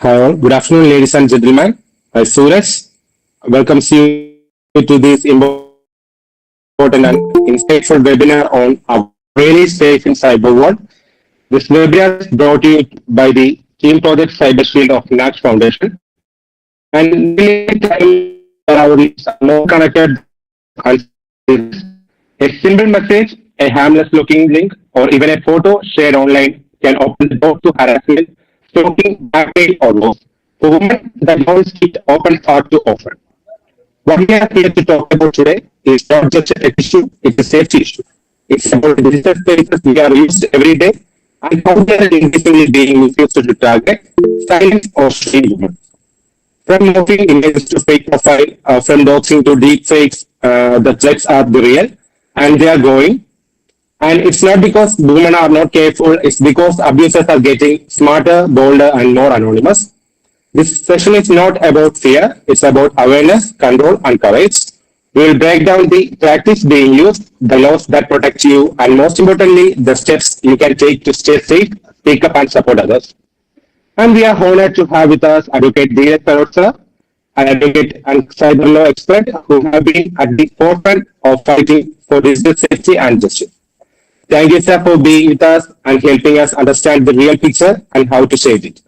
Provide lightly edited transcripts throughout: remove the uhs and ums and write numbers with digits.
Good afternoon, ladies and gentlemen. Suraj welcomes you to this important and insightful webinar on our really safe in cyber world. This webinar is brought to you by the team project CyberShield of Naksh Foundation. And we live in a time where our lives are more connected than uncertain. A simple message, a harmless looking link, or even a photo shared online can open the door to harassment, stalking, blackmail, or worse. For women, the door is kept open far too often. What we are here to talk about today is not just a tech issue, it's a safety issue. It's about the digital spaces we are used every day and how they are increasingly being misused to target, silence, or shame women. From morphing images to fake profile, from doxing to deep fakes, the threats are the real and they are growing. And it's not because women are not careful, it's because abusers are getting smarter, bolder, and more anonymous. This session is not about fear, it's about awareness, control, and courage. We will break down the practice being used, the laws that protect you, and most importantly, the steps you can take to stay safe, speak up, and support others. And we are honored to have with us Advocate Dheeraj Sarot, an advocate and cyber law expert who have been at the forefront of fighting for digital safety and justice. Thank you, sir, for being with us and helping us understand the real picture and how to change it.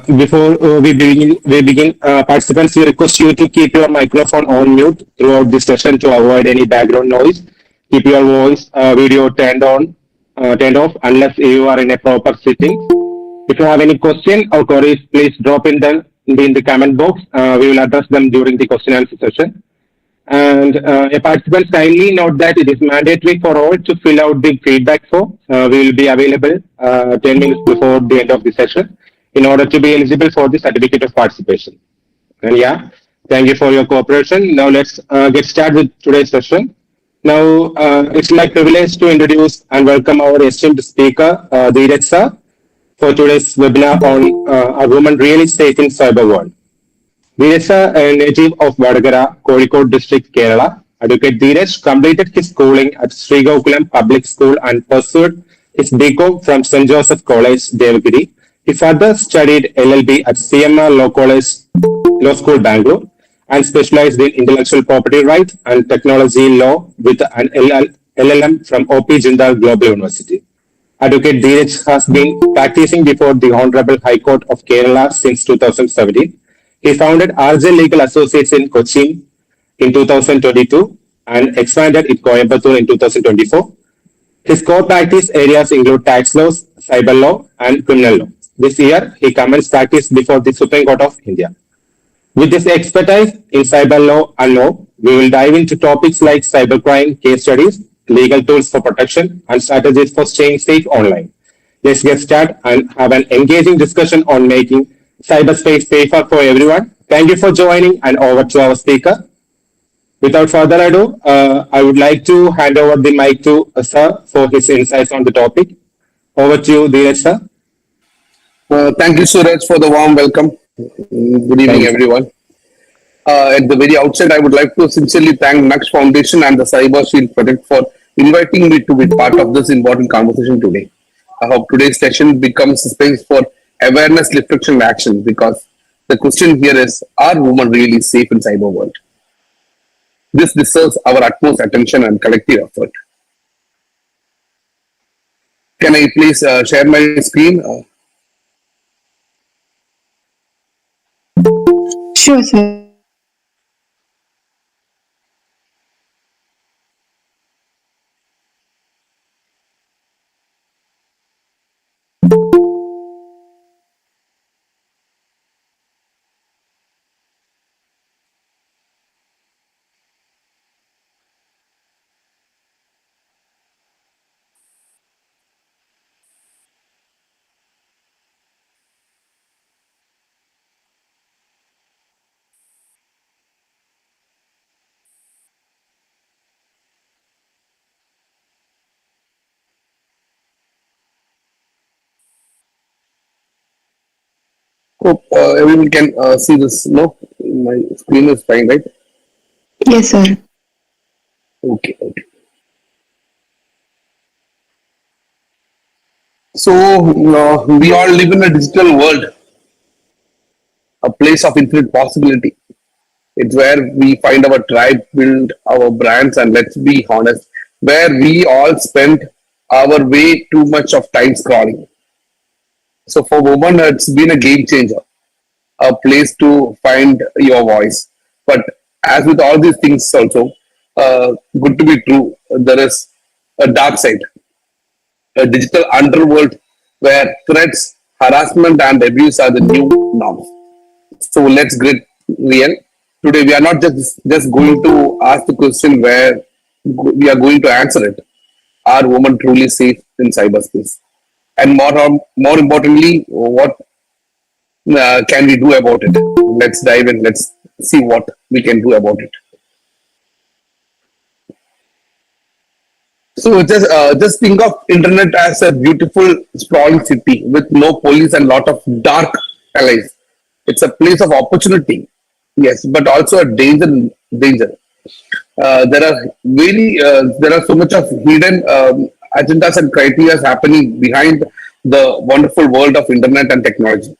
Before we begin, participants, we request you to keep your microphone on mute throughout this session to avoid any background noise. Keep your voice, video turned off unless you are in a proper setting. If you have any question or queries, please drop in the comment box. We will address them during the question and answer session. And a participants kindly note that it is mandatory for all to fill out the feedback form. We will be available 10 minutes before the end of the session. in order to be eligible for the certificate of participation. And yeah, thank you for your cooperation. Now let's get started with today's session. Now it's my privilege to introduce and welcome our esteemed speaker, Dheeraj sir, for today's webinar on a woman really safe in cyber world. Dheeraj, a native of Vadagara, Kozhikode district, Kerala, Advocate Dheeraj completed his schooling at Srigokulam Public School and pursued his BCom from St. Joseph College, Devagiri. He further studied LLB at CMR Law College, Law School, Bangalore, and specialized in intellectual property rights and technology law with an LLM from OP Jindal Global University. Advocate Dheeraj has been practicing before the Honorable High Court of Kerala since 2017. He founded RJ Legal Associates in Cochin in 2022 and expanded in Coimbatore in 2024. His core practice areas include tax laws, cyber law, and criminal law. This year, he commenced practice before the Supreme Court of India. With this expertise in cyber law and law, we will dive into topics like cybercrime, case studies, legal tools for protection, and strategies for staying safe online. Let's get started and have an engaging discussion on making cyberspace safer for everyone. Thank you for joining, and over to our speaker. Without further ado, I would like to hand over the mic to Sir for his insights on the topic. Over to you, Dheeraj sir. Thank you, Suraj, for the warm welcome. Good evening, Thank you. everyone. At the very outset, I would like to sincerely thank Naksh Foundation and the CyberShield project for inviting me to be part of this important conversation today. I hope today's session becomes a space for awareness, reflection, and action because the question here is, are women really safe in cyber world? This deserves our utmost attention and collective effort. Can I please share my screen? Sure, sir. Hope everyone can see this. No, my screen is fine, right? Yes, sir. Okay. Okay. So we all live in a digital world, a place of infinite possibility. It's where we find our tribe, build our brands, and let's be honest, where we all spend our way too much of time scrolling. So for women, it's been a game changer, a place to find your voice. But as with all these things, also good to be true, there is a dark side, a digital underworld where threats, harassment, and abuse are the new norms. So let's get real. Today, we are not just going to ask the question where we are going to answer it. Are women truly safe in cyberspace? And more importantly, what can we do about it? Let's dive in. Let's see what we can do about it. So just think of internet as a beautiful sprawling city with no police and lot of dark allies. It's a place of opportunity, yes, but also a danger. There are so much of hidden agendas and criteria happening behind the wonderful world of internet and technology.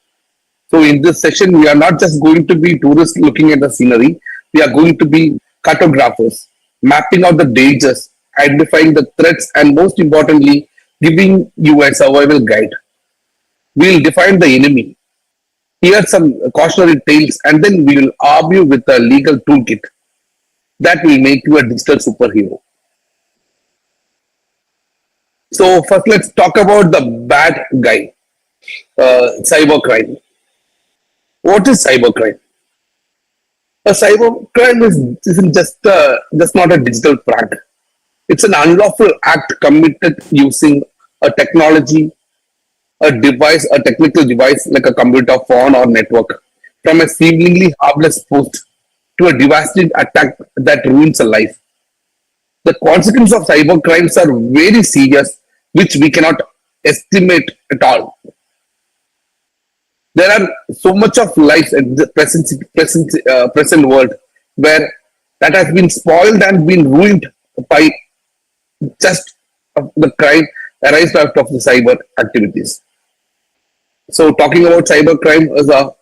So in this session, we are not just going to be tourists looking at the scenery. We are going to be cartographers, mapping out the dangers, identifying the threats, and most importantly, giving you a survival guide. We'll define the enemy, hear some cautionary tales, and then we will argue with a legal toolkit that will make you a digital superhero. So first, let's talk about the bad guy, cybercrime. What is cybercrime? A cybercrime isn't just not a digital prank. It's an unlawful act committed using a technology a device, a technical device like a computer, phone, or network, from a seemingly harmless post to a devastating attack that ruins a life. The consequences of cyber crimes are very serious, which we cannot estimate at all. There are so much of life in the present world where that has been spoiled and been ruined by just the crime arised out of the cyber activities. So talking about cyber crime is a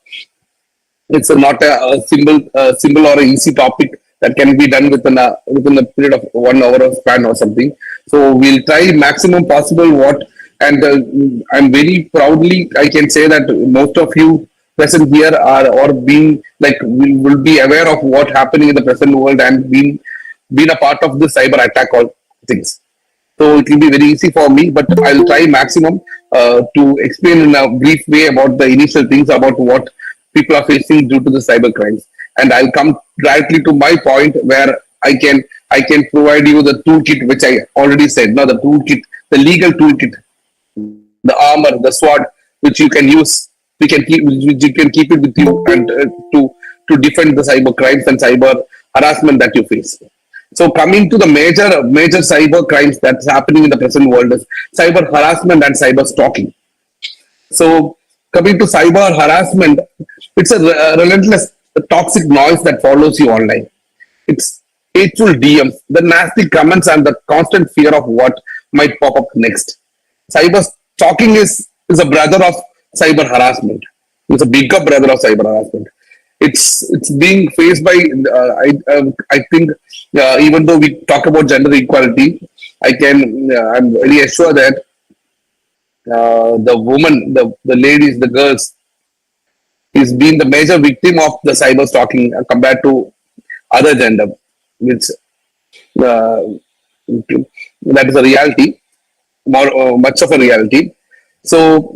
it's not a simple or a easy topic that can be done within a period of 1 hour of span or something. So we'll try maximum possible what, and I'm very proudly I can say that most of you present here are or being like will be aware of what happening in the present world and been a part of the cyber attack all things. So it will be very easy for me, but I'll try maximum to explain in a brief way about the initial things about what people are facing due to the cyber crimes. And I'll come directly to my point where I can provide you the toolkit which I already said. Now the toolkit, the legal toolkit, the armor, the sword which you can use, which you can keep it with you and to defend the cyber crimes and cyber harassment that you face. So coming to the major cyber crimes that's happening in the present world is cyber harassment and cyber stalking. So coming to cyber harassment, it's a relentless toxic noise that follows you online. It's hateful DMs, the nasty comments, and the constant fear of what might pop up next. Cyber stalking is a brother of cyber harassment. It's a bigger brother of cyber harassment. It's being faced by I think even though we talk about gender equality, I'm very sure that the woman, the ladies, the girls is being the major victim of the cyber stalking compared to other gender, which uh, that is a reality, more much of a reality. So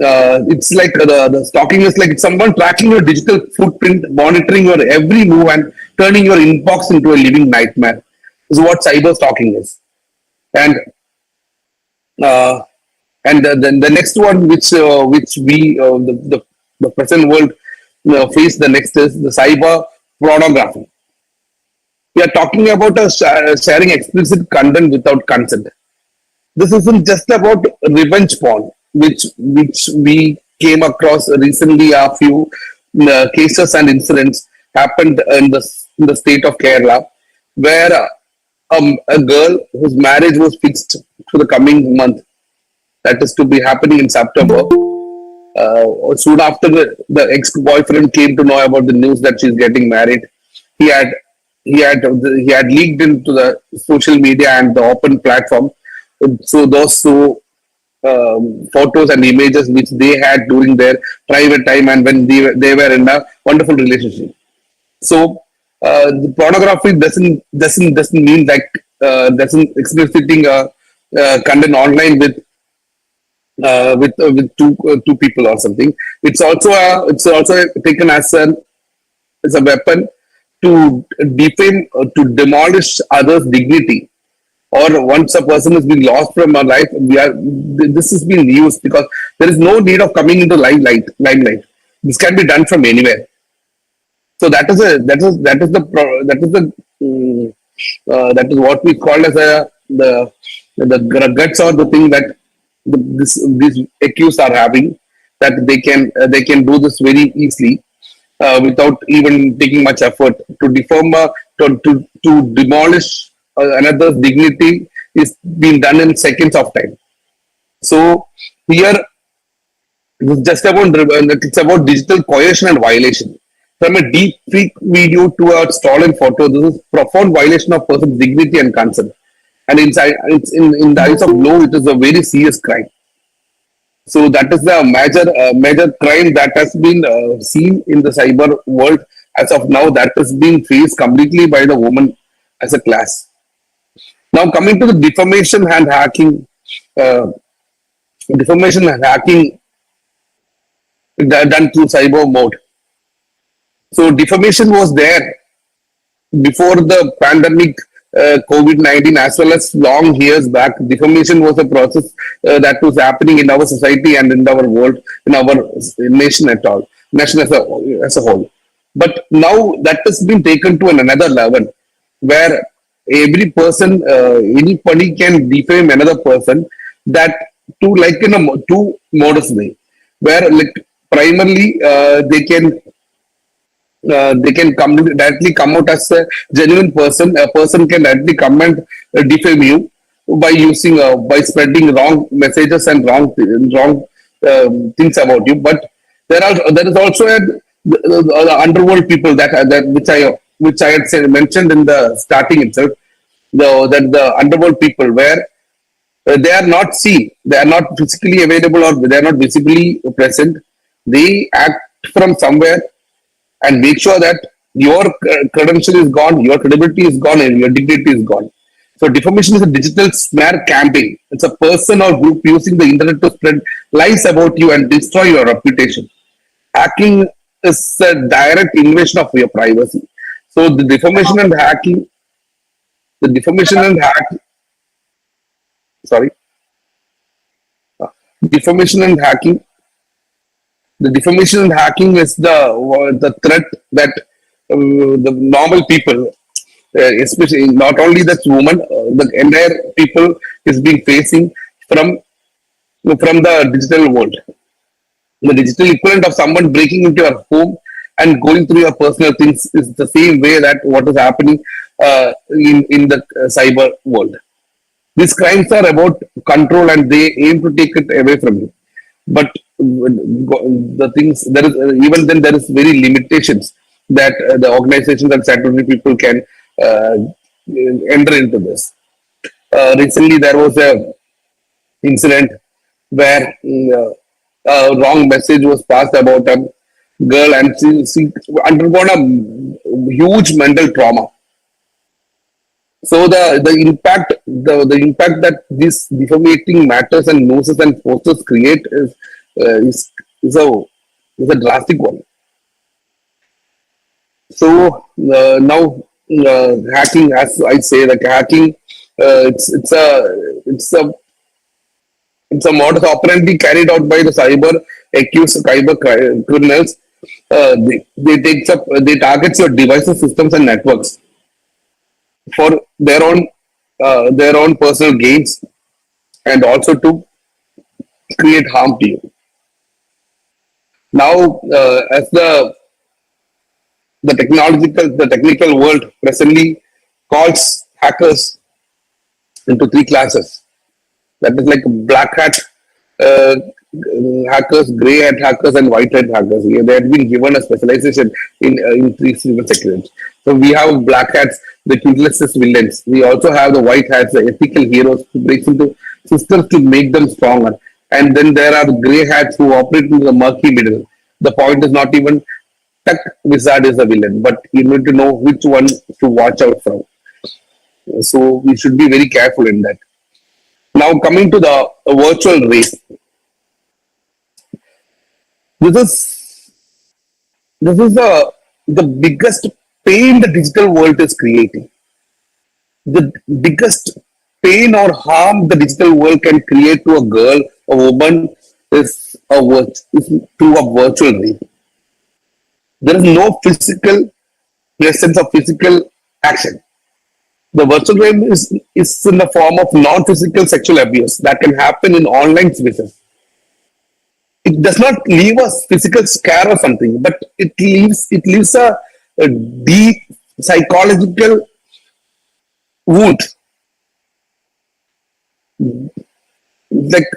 it's like the stalking is like someone tracking your digital footprint, monitoring your every move, and turning your inbox into a living nightmare. Is what cyber stalking is, and uh, then the next one, which we the present world face the next is the cyber pornography. We are talking about sharing explicit content without consent. This isn't just about revenge porn, which we came across recently. A few cases and incidents happened in the state of Kerala, where a girl whose marriage was fixed to the coming month, that is to be happening in September. Soon after the ex-boyfriend came to know about the news that she's getting married, he had he had leaked into the social media and the open platform. So those two photos and images which they had during their private time and when they were in a wonderful relationship. So the pornography doesn't mean like doesn't expliciting content online with two people or something. It's also taken as a weapon to defame to demolish others' dignity. Or once a person has been lost from our life, this has been used because there is no need of coming into limelight. This can be done from anywhere. So that is what we call as the guts or the thing that these accused are having, that they can do this very easily without even taking much effort to deform to demolish another's dignity is being done in seconds of time. So here it's about digital coercion and violation. From a deep fake video to a stolen photo, this is profound violation of person's dignity and consent. And in the eyes of law, it is a very serious crime. So that is the major crime that has been seen in the cyber world as of now. That is being faced completely by the woman as a class. Now coming to the uh, defamation and hacking done through cyber mode. So defamation was there before the pandemic COVID-19 as well as long years back, defamation was a process that was happening in our society and in our world, in our nation at all, nation as a whole. But now that has been taken to another level where every person, anybody can defame another person, that to like in a two modest way, where like primarily they can come directly come out as a genuine person. A person can directly come and defame you by using by spreading wrong messages and wrong things about you. But there is also the underworld people that which I had said, mentioned in the starting itself. The underworld people where they are not seen, they are not physically available, or they are not visibly present. They act from somewhere and make sure that your credential is gone, your credibility is gone, and your dignity is gone. So defamation is a digital smear campaign. It's a person or group using the internet to spread lies about you and destroy your reputation. Hacking is a direct invasion of your privacy. So the defamation and hack, sorry, defamation and hacking the defamation and hacking is the threat that the normal people, especially not only the woman, the entire people is being facing from the digital world. The digital equivalent of someone breaking into your home and going through your personal things is the same way that what is happening in the cyber world. These crimes are about control and they aim to take it away from you. But the things there is even then there is very limitations that the organizations and statutory people can enter into this. Recently, there was a incident where a wrong message was passed about a girl, and she undergone a huge mental trauma. So the impact that these defamating matters and nuisances and posters create is a drastic one. So now hacking, as I say, like hacking, it's a modus operandi carried out by the cyber criminals. They target your devices, systems, and networks for their own personal gains and also to create harm to you. Now, as the technical world presently calls hackers into three classes. That is like black hat uh, hackers, grey hat hackers, and white hat hackers. Yeah, they have been given a specialization in three civil secrets. So we have black hats, the useless villains. We also have the white hats, the ethical heroes who break into systems to make them stronger. And then there are the grey hats who operate in the murky middle. The point is not even tech wizard is a villain, but you need to know which one to watch out from. So we should be very careful in that. Now coming to the virtual race, this is the biggest pain the digital world is creating. The biggest pain or harm the digital world can create to a girl, a woman, is through a virtual race. There is no physical presence of physical action. The virtual realm is in the form of non-physical sexual abuse that can happen in online spaces. It does not leave a physical scare or something, but it leaves a deep psychological wound. Like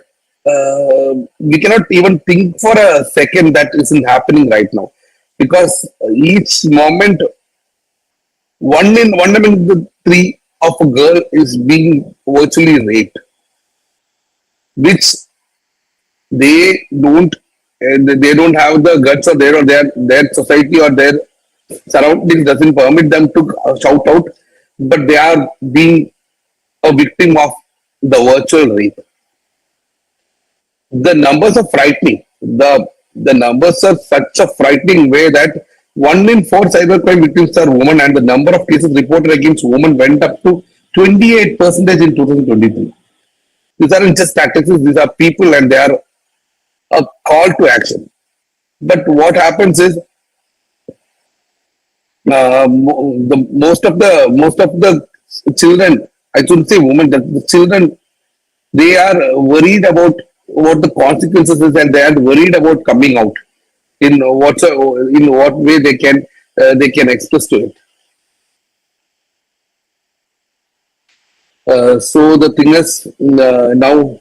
we cannot even think for a second that isn't happening right now, because each moment one among the three of a girl is being virtually raped, which they don't they don't have the guts, or their society or their surroundings doesn't permit them to shout out, but they are being a victim of the virtual rape. The numbers are frightening. The numbers are such a frightening way that 1 in 4 cybercrime victims are women, and the number of cases reported against women went up to 28% in 2023. These aren't just statistics; these are people, and they are a call to action. But what happens is most of the children, I shouldn't say women, the children, they are worried about what the consequences is, and they are worried about coming out in what way they can express to it. So the thing is, now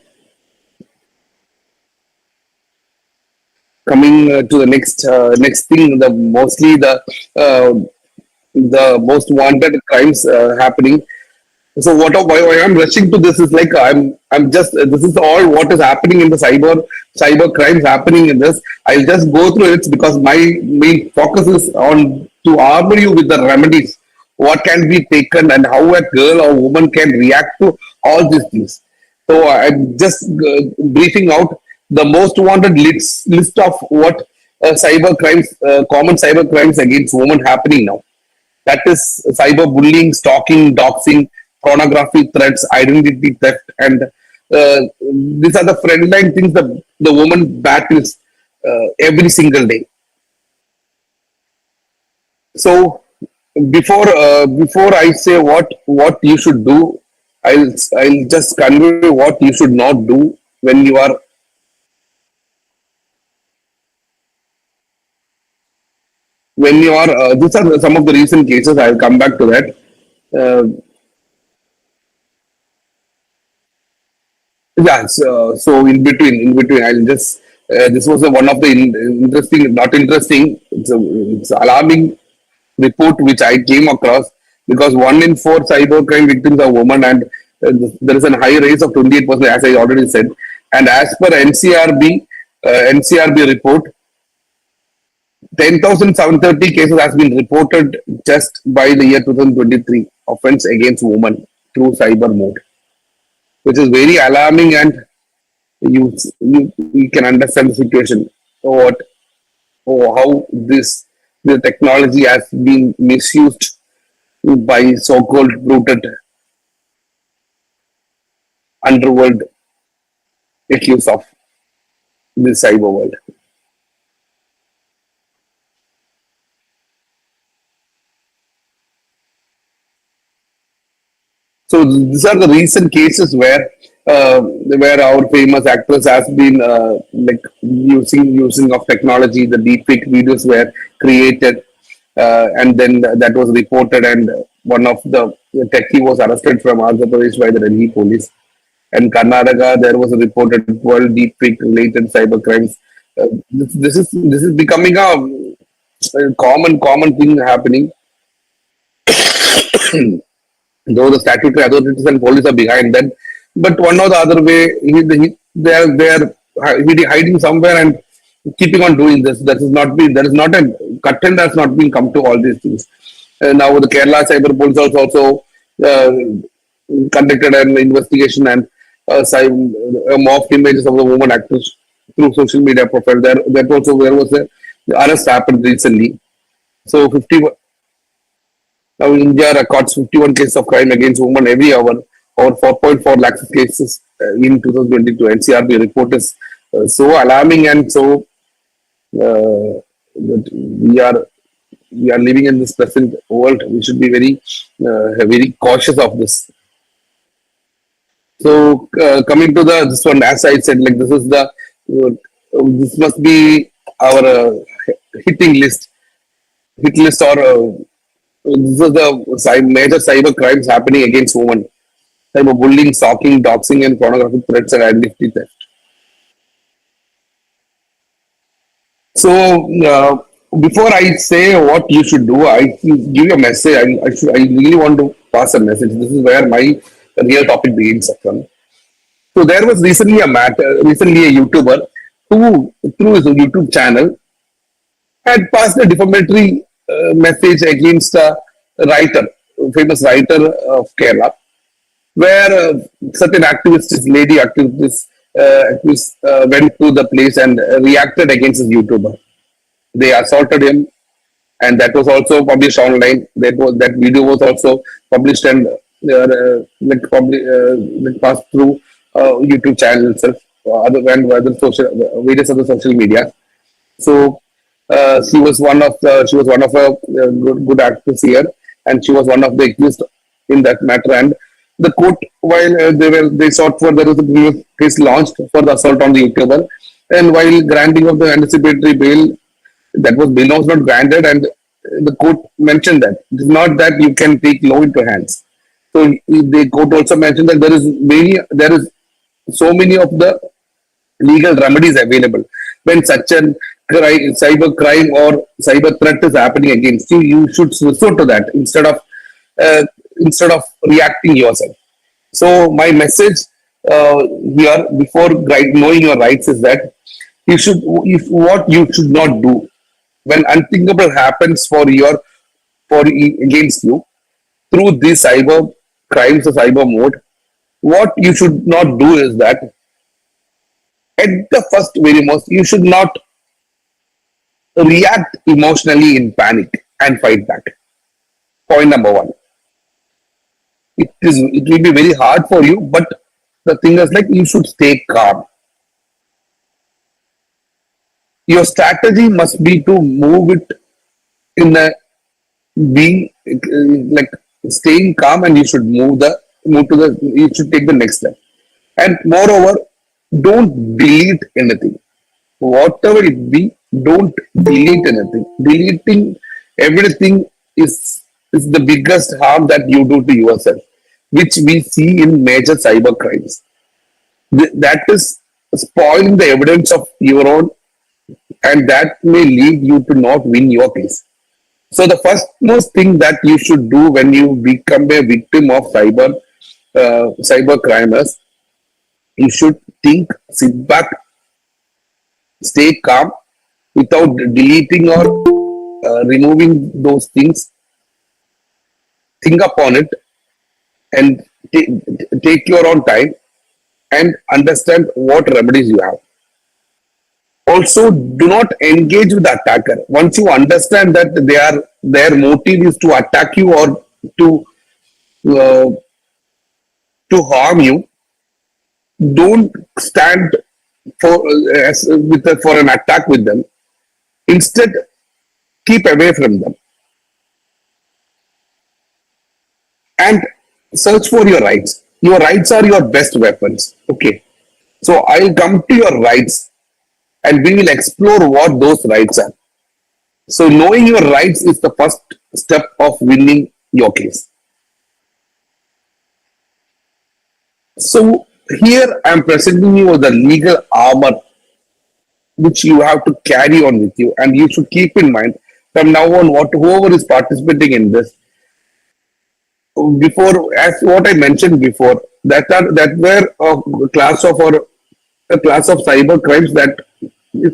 coming to the next thing, uh, the most wanted crimes happening. So why I'm rushing to this is like I'm just this is all what is happening in the cyber crimes happening in this. I'll just go through it because my main focus is on to armor you with the remedies. What can be taken and how a girl or woman can react to all these things. So I'm just briefing out the most wanted list of what cyber crimes, common cyber crimes against women happening now. That is cyberbullying, stalking, doxing, pornography threats, identity theft, and these are the frontline things that the woman battles every single day. So before I say what you should do, I'll just convey what you should not do when you are these are some of the recent cases. I'll come back to that. Uh, Yeah, so in between, I'll just this was one of the interesting, not interesting, it's alarming report which I came across because 1 in 4 cybercrime victims are women, and there is a high rate of 28%, as I already said. And as per NCRB report, 10,730 cases has been reported just by the year 2023 offense against women through cyber mode, which is very alarming, and you can understand the situation what or how the technology has been misused by so-called rooted underworld accused of this cyber world. So these are the recent cases where our famous actress has been like using of technology. The deepfake videos were created, and then that was reported, and one of the techie was arrested from Andhra Pradesh by the Delhi police. And Karnataka, there was a reported 12 deepfake related cyber crimes. This is becoming a common thing happening. Though the statutory authorities and police are behind that, but one or the other way, they are hiding somewhere and keeping on doing this. There is not a curtain has not been come to all these things. Now the Kerala Cyber Police also uh, conducted an investigation, and morphed images of the woman actors through social media profile. There was a arrest happened recently. So 50. Now, India records 51 cases of crime against women every hour, or 4.4 lakhs of cases in 2022. NCRB report is so alarming, and so that we are living in this present world. We should be very cautious of this. So, coming to this one, as I said, like this must be our hitting list, hit list, or this is the major cyber crimes happening against women: cyberbullying, stalking, doxing, and pornographic threats and identity theft. So, before I say what you should do, I give you a message. I really want to pass a message. This is where my real topic begins from. So, there was recently a YouTuber who, through his YouTube channel, had passed a defamatory message against a writer, a famous writer of Kerala, where certain activists, lady activists, went to the place and reacted against his YouTuber. They assaulted him, and that was also published online. That video was also published and like passed through YouTube channel itself, other social various other social media. So she was one of a good actors here, and she was one of the accused in that matter. And the court, while they sought for there was a previous case launched for the assault on the YouTuber, and while granting of the anticipatory bail, that was bail was not granted, and the court mentioned that it is not that you can take law into hands. So the court also mentioned that there is so many of the legal remedies available. When such a cyber crime or cyber threat is happening against you, you should resort to that uh, instead of reacting yourself. So my message here, before knowing your rights, is that you should, if what you should not do when unthinkable happens against you through these cyber crimes or cyber mode, what you should not do is that at the first very most, you should not react emotionally in panic and fight back. Point number one. It will be very hard for you, but the thing is like you should stay calm. Your strategy must be to move it in a being like staying calm, and you should you should take the next step. And moreover, don't delete anything. Whatever it be, don't delete anything. Deleting everything is the biggest harm that you do to yourself, which we see in major cyber crimes. That is spoiling the evidence of your own, and that may lead you to not win your case. So the first most thing that you should do when you become a victim of cyber crime is you should think, sit back, stay calm without deleting or removing those things. Think upon it and take your own time and understand what remedies you have. Also, do not engage with the attacker. Once you understand that their motive is to attack you or uh, to harm you, don't stand for an attack with them. Instead, keep away from them and search for your rights. Your rights are your best weapons. Okay. So I'll come to your rights and we will explore what those rights are. So knowing your rights is the first step of winning your case. So here I am presenting you with the legal armor which you have to carry on with you, and you should keep in mind from now on whoever is participating in this, before, as what I mentioned before, that were a class of cyber crimes that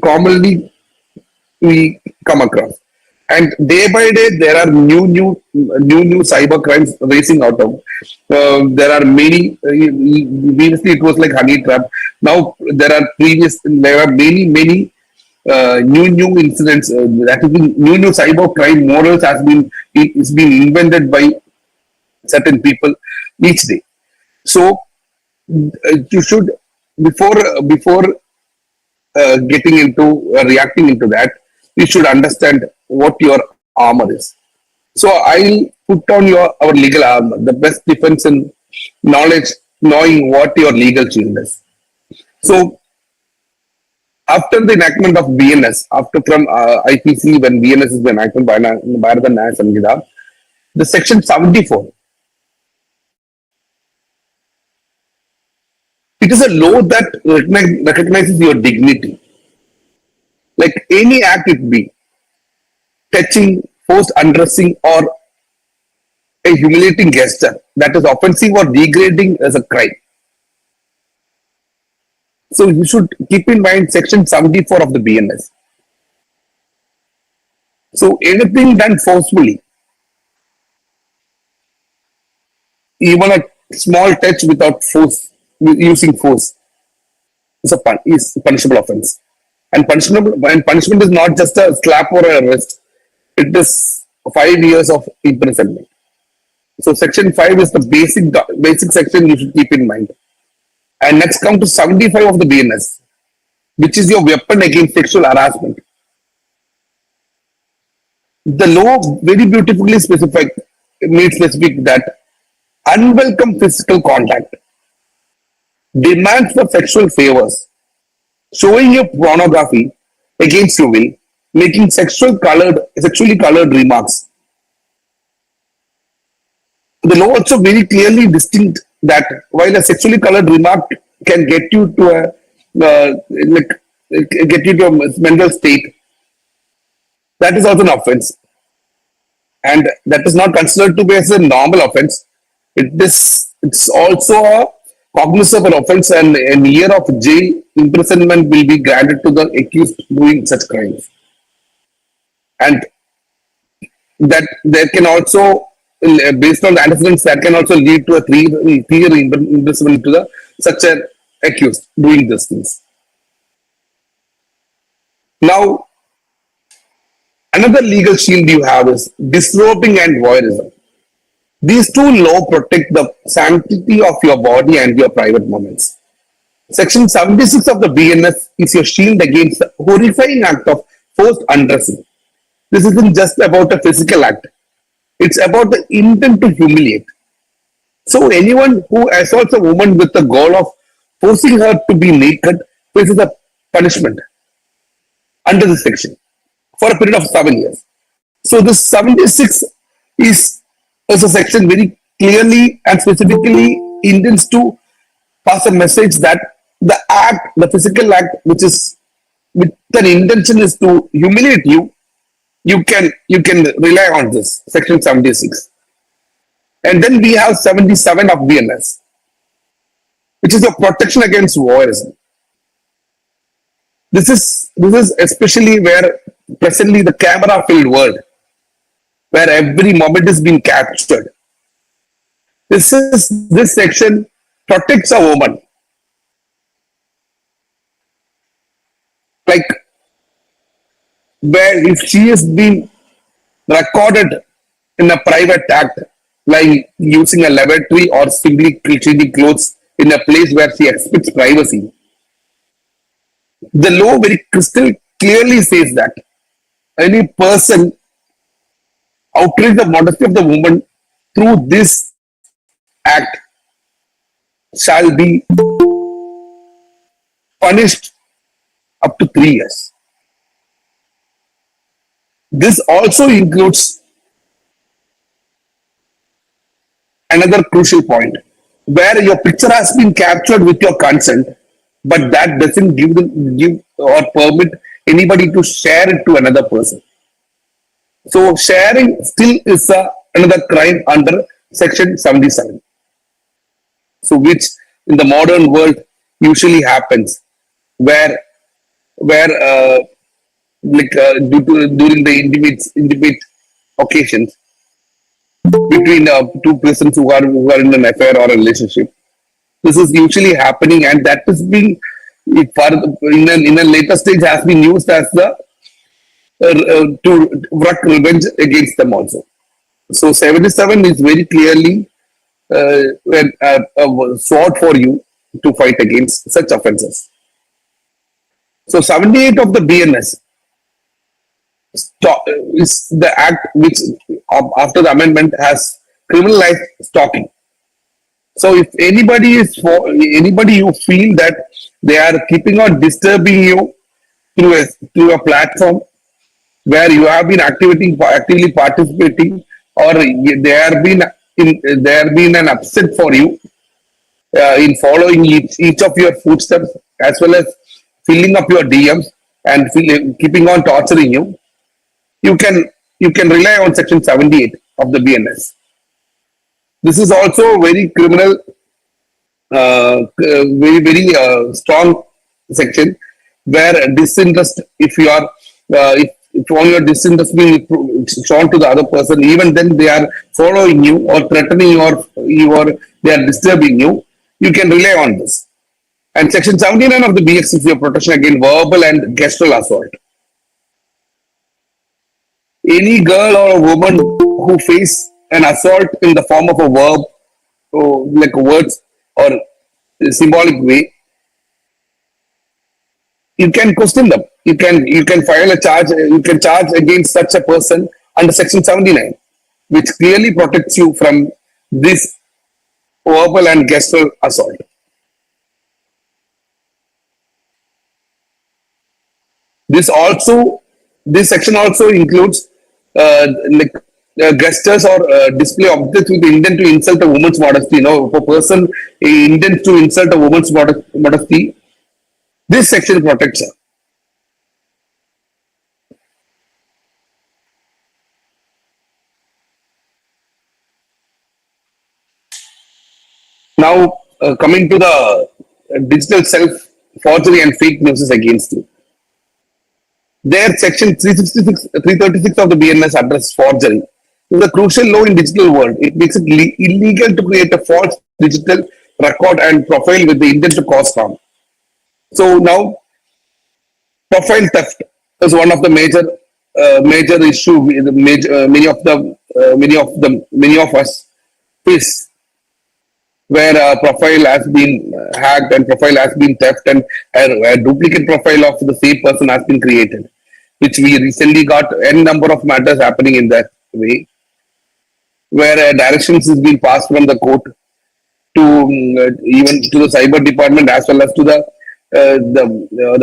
commonly we come across, and day by day there are new cyber crimes racing out of. There are many. Previously, it was like honey trap. Now there are many new incidents. That has been new cyber crime models it's been invented by certain people each day. So you should before getting into reacting into that, you should understand what your armor is. So I'll put on our legal armor, the best defense in knowledge, knowing what your legal shield is. So after the enactment of BNS, after from IPC, when BNS is enacted by Bharat Nyaya Samhita, the section 74, it is a law that recognizes your dignity. Like any act it be, touching, forced undressing, or a humiliating gesture that is offensive or degrading as a crime. So you should keep in mind section 74 of the BNS. So anything done forcefully, even a small touch without force, using force, is punishable offense. And punishment is not just a slap or a wrist. it is 5 years of imprisonment. So section 5 is the basic section you should keep in mind. And next come to 75 of the BNS, which is your weapon against sexual harassment. The law very beautifully made specific that unwelcome physical contact, demands for sexual favors, showing you pornography against your will, making sexually colored remarks. The law also very clearly distinct that while a sexually colored remark can get you to a mental state, that is also an offense, and that is not considered to be as a normal offense. It's also a cognizable offense, and a year of jail imprisonment will be granted to the accused doing such crimes. And that there can also, based on the antecedents, that can also lead to a three-year imprisonment to the such an accused doing these things. Now, another legal shield you have is disrobing and voyeurism. These two laws protect the sanctity of your body and your private moments. Section 76 of the BNS is your shield against the horrifying act of forced undressing. This isn't just about a physical act. It's about the intent to humiliate. So anyone who assaults a woman with the goal of forcing her to be naked faces a punishment under this section for a period of 7 years. So this 76 is a section very clearly and specifically intends to pass a message that the physical act, which is with an intention is to humiliate you, you can rely on this section 76. And then we have 77 of BNS, which is a protection against voyeurism. This is especially where presently the camera-filled world, where every moment is being captured. This section protects a woman. Like, where if she is being recorded in a private act, like using a lavatory or simply changing clothes in a place where she expects privacy, the law very crystal clearly says that any person outrage the modesty of the woman through this act shall be punished up to 3 years. This also includes another crucial point where your picture has been captured with your consent, but that doesn't give or permit anybody to share it to another person. So sharing still is another crime under section 77. So which in the modern world usually happens where during the intimate occasions between two persons who are in an affair or a relationship. This is usually happening, and that is being in a later stage has been used as the to wreak revenge against them also. So 77 is very clearly sword for you to fight against such offences. So 78 of the BNS is the act which after the amendment has criminalized stalking. So if anybody you feel that they are keeping on disturbing you through a platform where you have been actively participating, or there have been an upset for you in following each of your footsteps, as well as filling up your DMs and keeping on torturing you, you can rely on section 78 of the BNS. This is also very criminal, very strong section where disinterest, if you are if on your disinterest being shown to the other person, even then they are following you or threatening you or they are disturbing you, you can rely on this. And section 79 of the BX is your protection against verbal and gestural assault. Any girl or a woman who face an assault in the form of a verb, or like words or symbolic way, you can question them. You can file a charge. You can charge against such a person under Section 79, which clearly protects you from this verbal and gestural assault. This also, this section also includes like gestures or display objects with intent to insult a woman's modesty. If a person intends to insult a woman's modesty, this section protects her. Now, coming to the digital self forgery and fake news is against you. There, section 336 of the BNS address forgery. It is a crucial law in digital world. It makes it illegal to create a false digital record and profile with the intent to cause harm. So now, profile theft is one of the major issue. Many of us face, where a profile has been hacked and profile has been theft, and a duplicate profile of the same person has been created, which we recently got n number of matters happening in that way, where directions is being passed from the court to even to the cyber department, as well as to the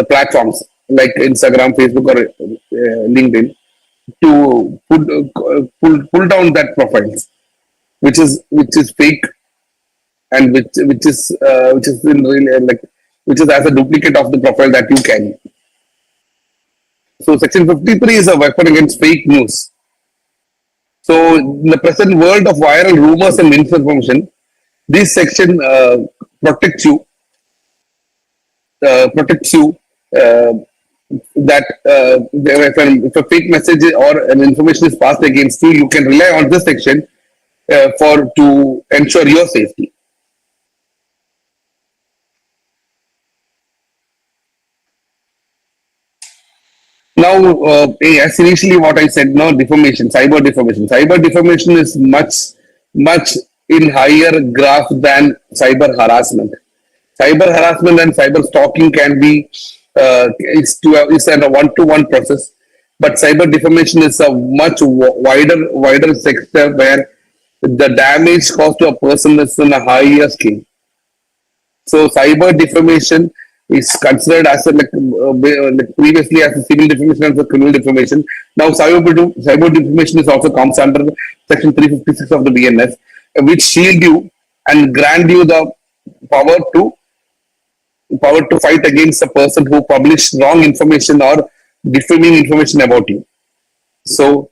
platforms like Instagram, Facebook, or LinkedIn, to pull down that profiles, which is fake, and which is in really like, which is as a duplicate of the profile that you carry. So section 53 is a weapon against fake news. So in the present world of viral rumors and misinformation, this section protects you that if a fake message or an information is passed against you, you can rely on this section for to ensure your safety. Now, as initially what I said, no defamation, cyber defamation. Cyber defamation is much in higher graph than cyber harassment. Cyber harassment and cyber stalking can be it's a one-to-one process, but cyber defamation is a much wider sector where the damage caused to a person is in a higher scale. So cyber defamation is considered as like previously as a civil defamation and a criminal defamation. Now cyber defamation is also comes under section 356 of the BNS, which shield you and grant you the power to fight against a person who published wrong information or defaming information about you. So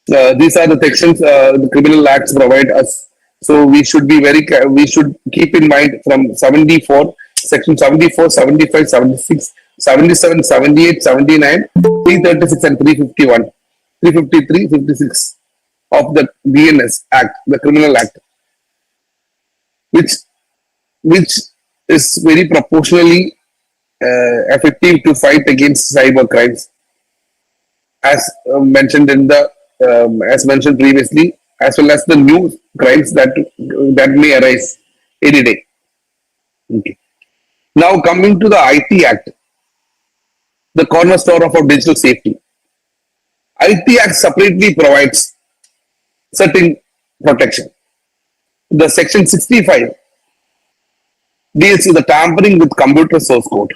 these are the sections the criminal acts provide us. So we should we should keep in mind from 74, section 74, 75, 76, 77, 78, 79, 336 and 351, 353, 56 of the BNS Act, the Criminal Act, which is very proportionally effective to fight against cyber crimes, as mentioned in the as mentioned previously, as well as the new crimes that may arise any day. Okay. Now coming to the IT Act, the cornerstone of our digital safety. IT Act separately provides certain protection. The section 65 deals with the tampering with computer source code,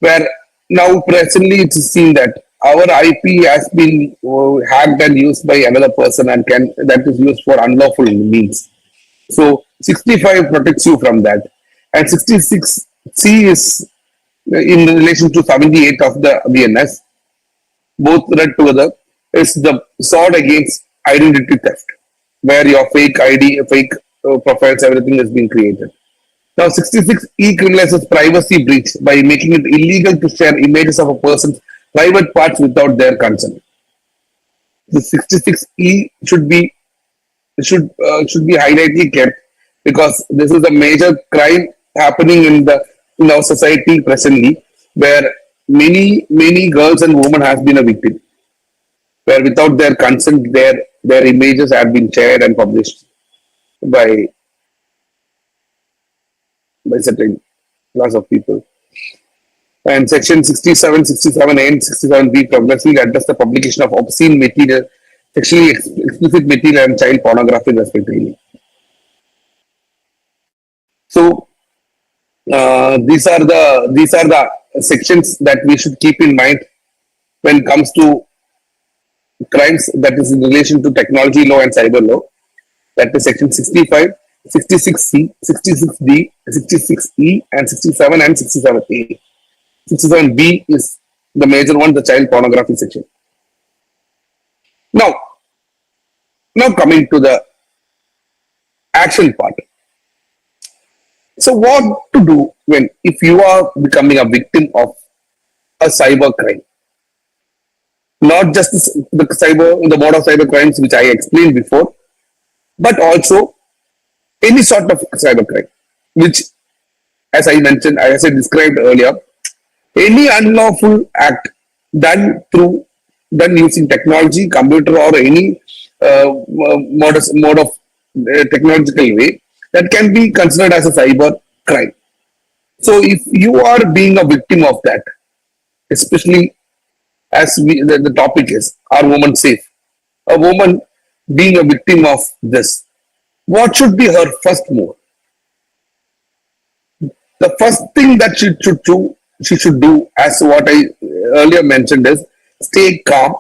where now presently it's seen that our IP has been hacked and used by another person, and that is used for unlawful means. So 65 protects you from that, and 66C is in relation to 78 of the BNS. Both read together is the sword against identity theft, where your fake ID, fake profiles, everything is being created. Now 66E criminalizes privacy breach by making it illegal to share images of a person's private parts without their consent. The 66E should be highlightly kept, because this is a major crime happening in our society presently, where many girls and women have been a victim. where without their consent, their images have been shared and published by certain class of people. And section 67, 67A and 67B progressively address the publication of obscene material, sexually explicit material and child pornography respectively. So these are the sections that we should keep in mind when it comes to crimes that is in relation to technology law and cyber law. That is section 65, 66C, 66D, 66E, and 67 and 67A. 67B is the major one, the child pornography section. Now, coming to the action part. So what to do when if you are becoming a victim of a cyber crime? Not just the mode of cyber crimes which I explained before, but also any sort of cyber crime, which, as I mentioned, as I described earlier, any unlawful act done using technology, computer, or any mode of technological way that can be considered as a cyber crime. So, if you are being a victim of that, especially as the topic is, are women safe? A woman being a victim of this, what should be her first move? The first thing that she should do, as what I earlier mentioned, is stay calm,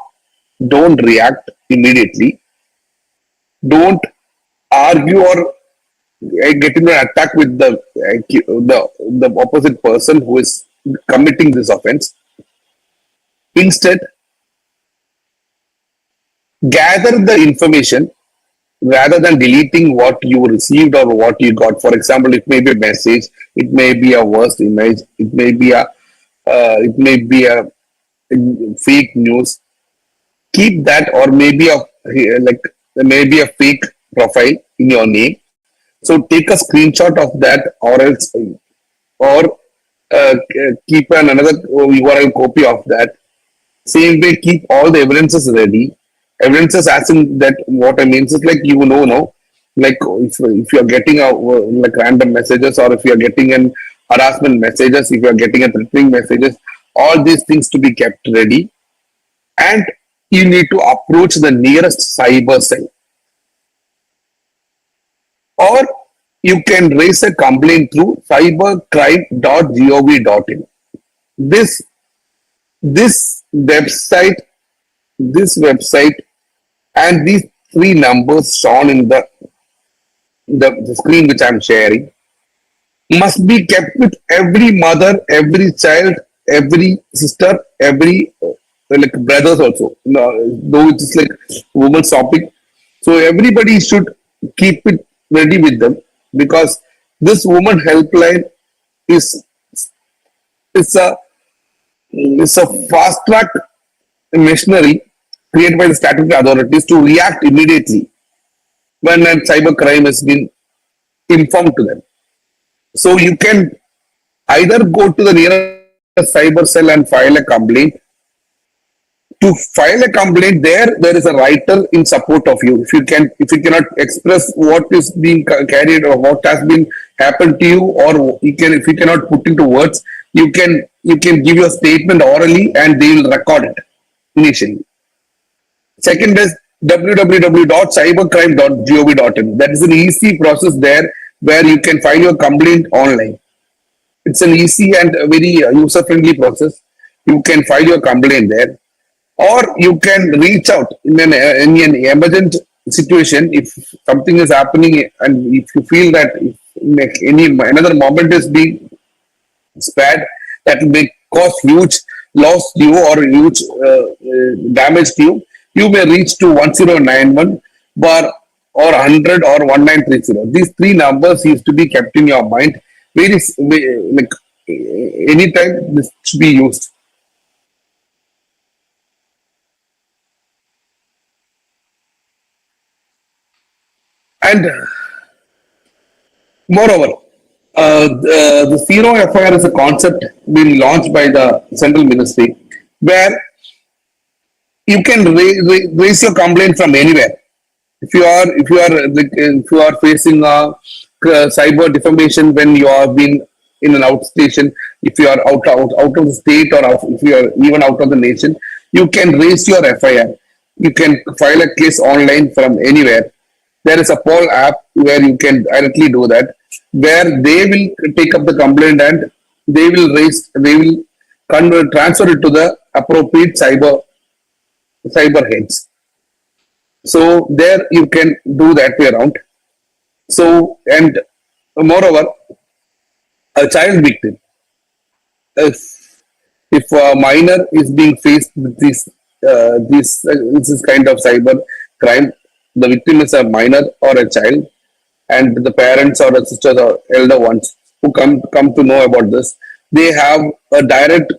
don't react immediately, don't argue or get into an attack with the opposite person who is committing this offense. Instead, gather the information rather than deleting what you received or what you got. For example, it may be a message, it may be a worst image, it may be a fake news. Keep that, or maybe a fake profile in your name. So take a screenshot of that, or keep another URL copy of that. Same way, keep all the evidences ready. Evidences, as in that, what I mean is like, like if you are getting like random messages, or if you are getting an harassment messages, if you are getting a threatening messages, all these things to be kept ready, and you need to approach the nearest cyber cell, or you can raise a complaint through cybercrime.gov.in. This website, and these three numbers shown in the screen which I'm sharing must be kept with every mother, every child, every sister, every like brothers also. Though it's like women's topic, so everybody should keep it ready with them, because this woman helpline is a fast track machinery created by the statutory authorities to react immediately when a cyber crime has been informed to them. So you can either go to the nearest cyber cell and file a complaint. To file a complaint, there is a writer in support of you. If you cannot express what is being carried or what has been happened to you, or if you cannot put into words, you can give your statement orally and they will record it initially. Second is www.cybercrime.gov.in. That is an easy process there, where you can file your complaint online. It's an easy and very user-friendly process. You can file your complaint there, or you can reach out in an emergent situation if something is happening, and if you feel that if another moment is being spared, that may cause huge loss to you or huge damage to you. You may reach to 1091 bar or 100 or 1930. These three numbers used to be kept in your mind. Like anytime this should be used. And moreover, the Zero FIR is a concept being launched by the Central Ministry, where you can raise your complaint from anywhere. If you are facing a cyber defamation when you are been in an outstation, if you are out of the state, or if you are even out of the nation, you can raise your FIR. You can file a case online from anywhere. There is a poll app where you can directly do that, where they will take up the complaint and they will transfer it to the appropriate cyber heads. So there you can do that way around. So, and moreover, a child victim, if if a minor is being faced with this kind of cyber crime, the victim is a minor or a child, and the parents or the sisters or elder ones who come to know about this, they have a direct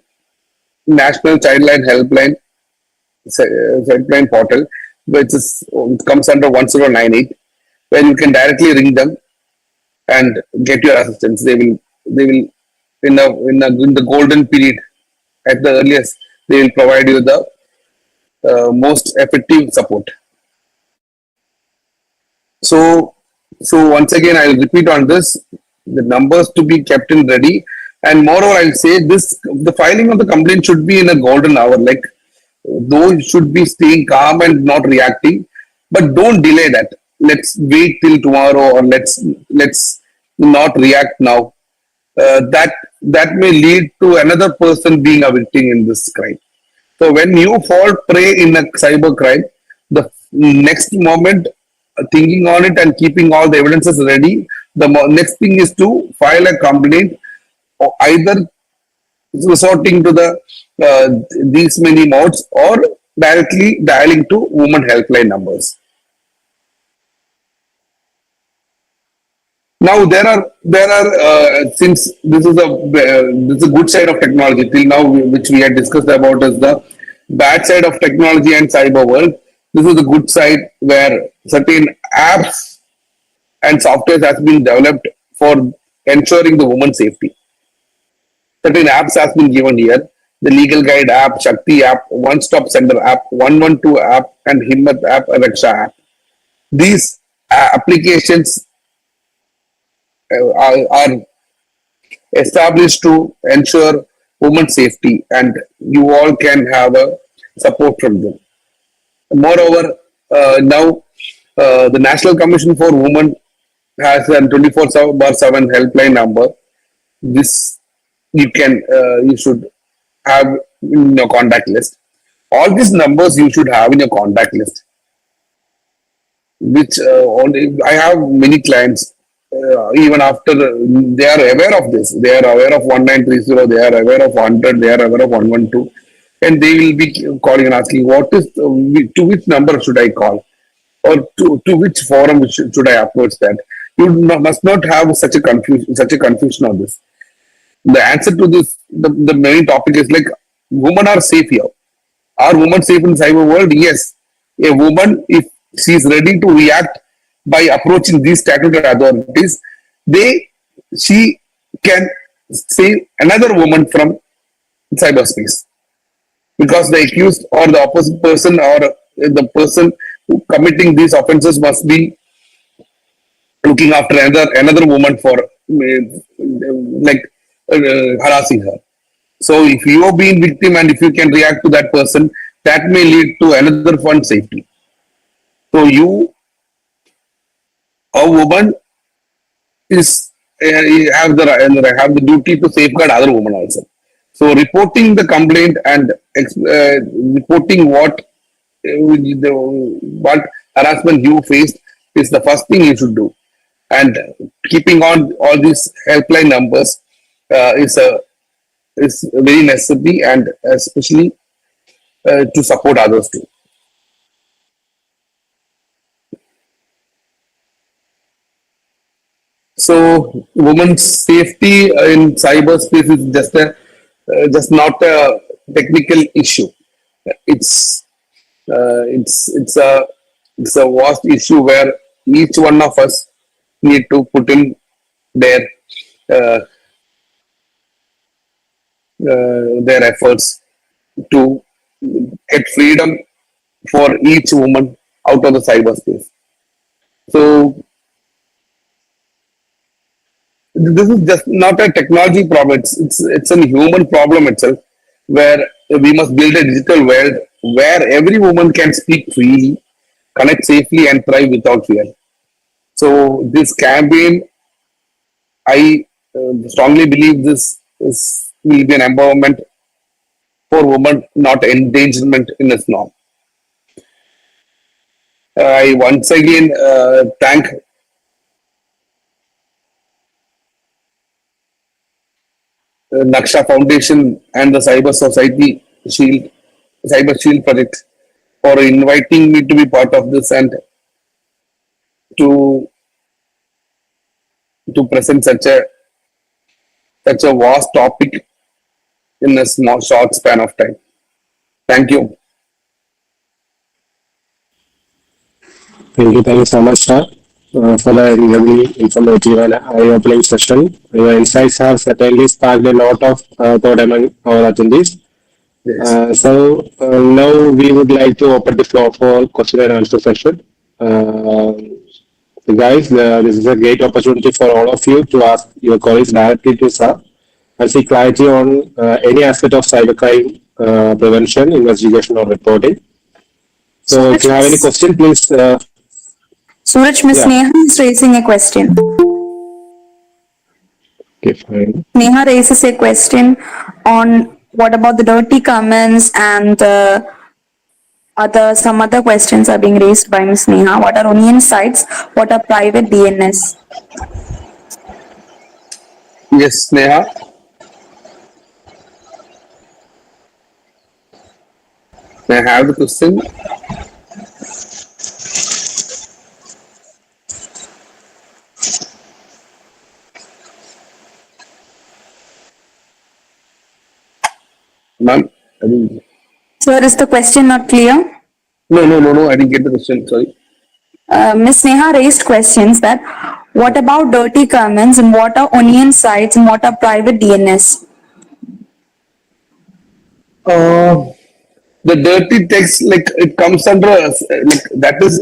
national childline helpline portal, which is it comes under 1098, where you can directly ring them and get your assistance. They will in the golden period at the earliest, they will provide you the most effective support. So so once again, I'll repeat on this: the numbers to be kept in ready, and moreover, I'll say this: the filing of the complaint should be in a golden hour. Like, though you should be staying calm and not reacting, but don't delay that. Let's wait till tomorrow, or let's not react now. That may lead to another person being a victim in this crime. So when you fall prey in a cyber crime, the next moment, thinking on it and keeping all the evidences ready, the next thing is to file a complaint, or either resorting to the these many modes, or directly dialing to women helpline numbers. Now there are since this is a good side of technology till now, which we had discussed about is the bad side of technology and cyber world. This is the good side, where certain apps and software has been developed for ensuring the woman's safety. Certain apps has been given here: the Legal Guide app, Shakti app, One Stop Center app, 112 app, and Himmat app, Raksha app. These applications are established to ensure women's safety, and you all can have a support from them. Moreover, now the National Commission for Women has a 24/7 helpline number. This you should have in your contact list. All these numbers you should have in your contact list. Which I have many clients. Even after they are aware of this, they are aware of 1930, they are aware of 100, they are aware of 112, and they will be calling and asking, what is to which number should I call, or to which forum should I approach that. You must not have such a confusion on this. The answer to this, the main topic is like, women are safe here. Are women safe in the cyber world? Yes. A woman, if she is ready to react by approaching these statutory authorities, she can save another woman from cyberspace, because the accused or the opposite person, or the person who committing these offenses, must be looking after another woman for like harassing her. So if you are being victim and if you can react to that person, that may lead to another fund safety. So a woman is have the duty to safeguard other women also. So reporting the complaint and reporting what harassment you faced is the first thing you should do, and keeping on all these helpline numbers is very necessary, and especially to support others too. So, women's safety in cyberspace is just not a technical issue. It's it's a vast issue where each one of us need to put in uh, their efforts to get freedom for each woman out of the cyberspace. So this is just not a technology problem. It's a human problem itself, where we must build a digital world where every woman can speak freely, connect safely, and thrive without fear. So this campaign, I strongly believe this will be an empowerment for women, not endangerment in its norm. I once again thank Naksh Foundation and the Shield, Cyber Shield project for inviting me to be part of this and to present such a vast topic in a small short span of time. Thank you. Thank you so much, sir, for the really informative and eye-opening session. Your insights have certainly sparked a lot of thought among our attendees. Yes. Now we would like to open the floor for question and answer session. Guys, this is a great opportunity for all of you to ask your queries directly to sir and seek clarity on any aspect of cybercrime prevention, investigation, or reporting. So, if you have any question, please. Suraj, Miss Yeah. Neha is raising a question. Okay, fine. Neha raises a question on what about the dirty comments and some other questions are being raised by Miss Neha. What are onion sites? What are private DNS? Yes, Neha. May I have the question? Ma'am, I didn't. Sir, is the question not clear? No. I didn't get the question. Sorry. Miss Neha raised questions that what about dirty comments and what are onion sites and what are private DNS? The dirty text, like it comes under like that is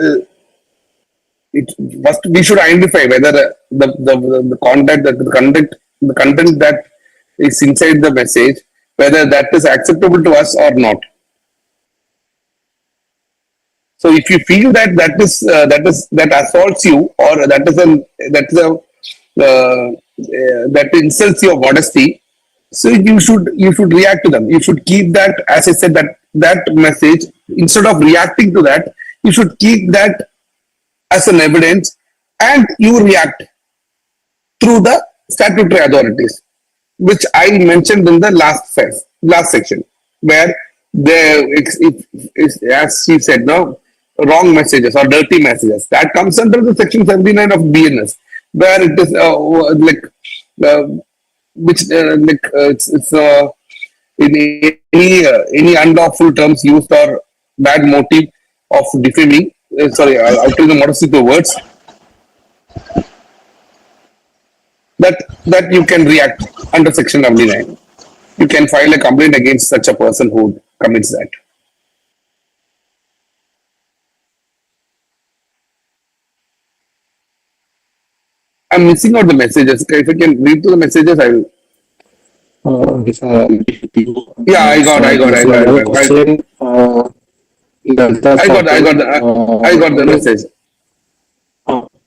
it. First, we should identify whether the content the content that is inside the message, whether that is acceptable to us or not. So if you feel that that assaults you, or that insults your modesty, so you should react to them. You should keep that, as I said, that message, instead of reacting to that, you should keep that as an evidence, and you react through the statutory authorities, which I mentioned in the last section, where as she said, no, wrong messages or dirty messages, that comes under the section 79 of BNS, where it is it's in any unlawful terms used or bad motive of defaming. Sorry, I'll tell the modesty to words. That you can react under section 79. You can file a complaint against such a person who commits that. I'm missing out the messages. If I can read through the messages, I will. Yes, Yeah, I got question. I got the message.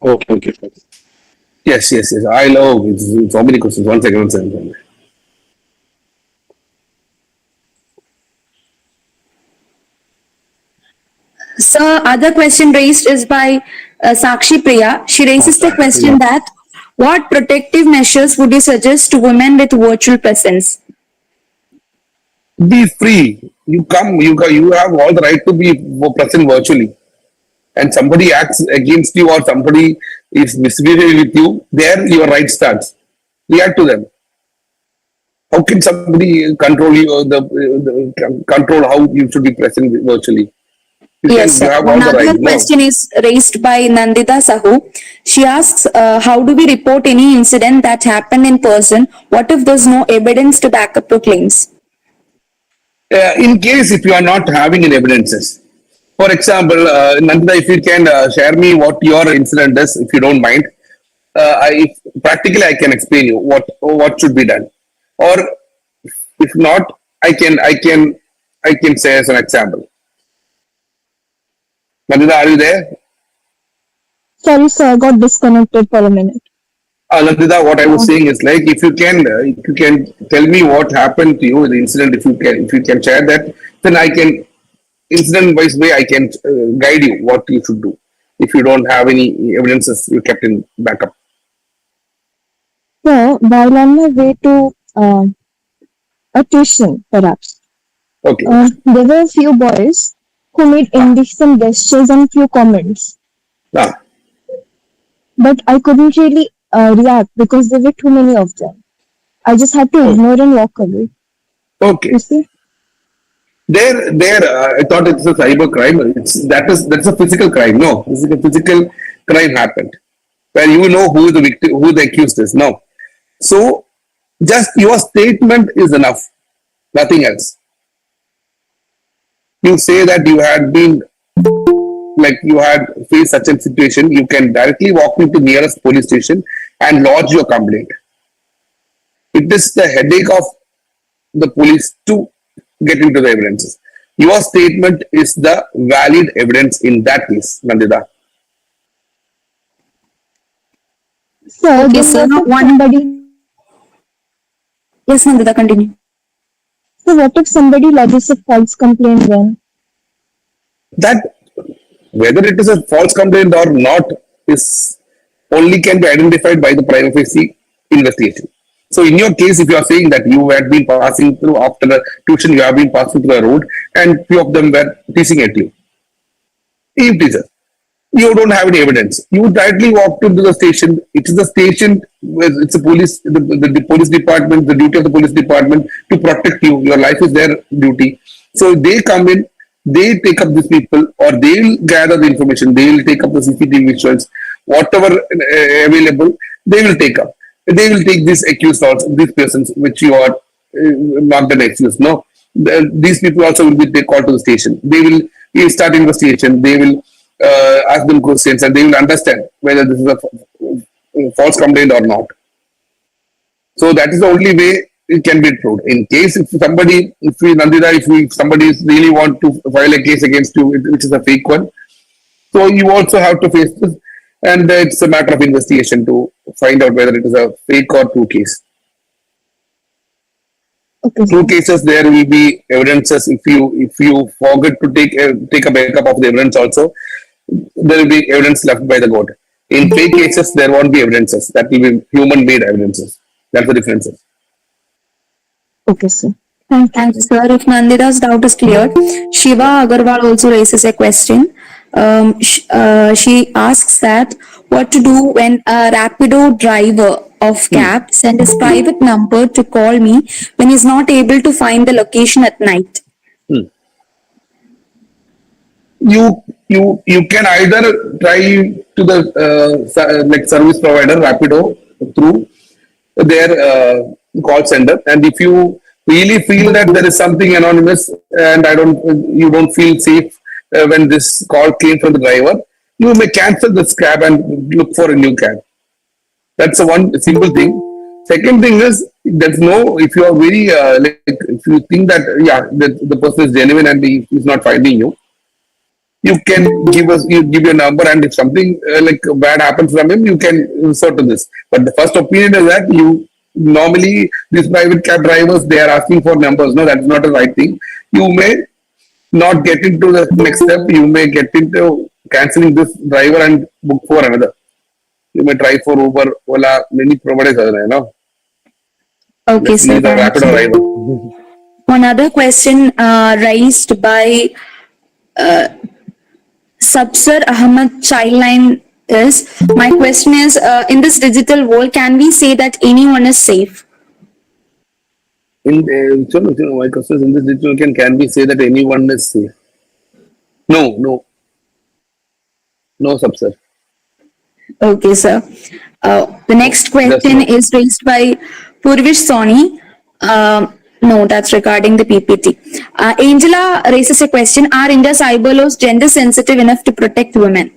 Okay. Yes. I love it's so many questions. One second. Sir, other question raised is by Sakshi Priya. She raises the question that what protective measures would you suggest to women with virtual presence? Be free. You have all the right to be present virtually. And somebody acts against you or somebody is misbehaving with you, there your right starts. React to them. How can somebody control you, control how you should be present virtually? Yes, sir. Another question is raised by Nandita Sahu. She asks, how do we report any incident that happened in person? What if there's no evidence to back up the claims? In case if you are not having any evidences, For example, Nandita, if you can share me what your incident is, if you don't mind, practically I can explain you what should be done, or if not, I can say as an example. Nandita, are you there? Sorry, sir, I got disconnected for a minute. Nandita, what I was Uh, saying is like if you can tell me what happened to you, the incident, if you can share that, then I can incident wise way I can guide you what you should do. If you don't have any evidences you kept in backup. so, while on my way to a tuition, perhaps, Okay. there were a few boys who made Ah, indecent gestures and few comments, ah, but I couldn't really react because there were too many of them. I just had to oh, ignore and walk away. You okay. see? There. I thought it's a cyber crime. That's a physical crime. No, this is a physical crime happened where you know who the victim, who the accused is. No, so just your statement is enough. Nothing else. You say that you had been like you had faced such a situation. You can directly walk into nearest police station and lodge your complaint. It is the headache of the police to get into the evidences. Your statement is the valid evidence in that case, Nandita. So, Okay, then sir. what if One, somebody, yes, Nandita, continue. so what if somebody lodges a false complaint then? That whether it is a false complaint or not is only can be identified by the prima facie investigation. So in your case, if you are saying that you had been passing through after the tuition, you have been passing through a road and few of them were teasing at you, Eve teaser. You don't have any evidence. You directly walk into the station. It is the station, it's a police, the police department, the duty of the police department to protect you. Your life is their duty. So they come in, they take up these people, or they'll gather the information. They will take up the CCTV visuals, whatever available. They will take up. They will take these accused also, these persons which you are not an accused. No, these people also will be called to the station. They will start investigation. They will ask them questions and they will understand whether this is a false complaint or not. So that is the only way it can be proved. In case if somebody, if we Nandita, if somebody really want to file a case against you, which is a fake one, so you also have to face this, and it's a matter of investigation to find out whether it is a fake or true case. Okay, True sir. cases there will be evidences. If you forget to take a backup of the evidence also, there will be evidence left by the court. In fake cases, there won't be evidences. That will be human-made evidences. That's the difference. Okay, sir. Thank you. Thank you, sir. If Nandita's doubt is cleared, Shiva Agarwal also raises a question. She asks that what to do when a Rapido driver of Hmm. cab send his private number to call me when he's not able to find the location at night. Hmm. You can either try to the like service provider Rapido through their call center, and if you really feel that there is something anonymous and you don't feel safe when this call came from the driver, you may cancel this cab and look for a new cab. That's the one simple thing. Second thing is there's no, if you are very like if you think that yeah the person is genuine and he's not finding you, you can give your number, and if something like bad happens from him, you can resort to this. But the first opinion is that you normally these private cab drivers, they are asking for numbers. No, that's not the right thing. You may not get into the next step. You may get into canceling this driver and book for another. You may try for Uber, Ola, many providers are there. No, Okay, let's sir. leave the Thank rapid you. driver. One other question raised by Sabsar Ahmad Childline is, my question is, in this digital world, can we say that anyone is safe? My question is, in this digital can we say that anyone is safe? No, no, no, sir. Okay, sir. The No, next just question no. is raised by Purvish Soni. No, that's regarding the PPT. Angela raises a question. Are India cyber laws gender sensitive enough to protect women?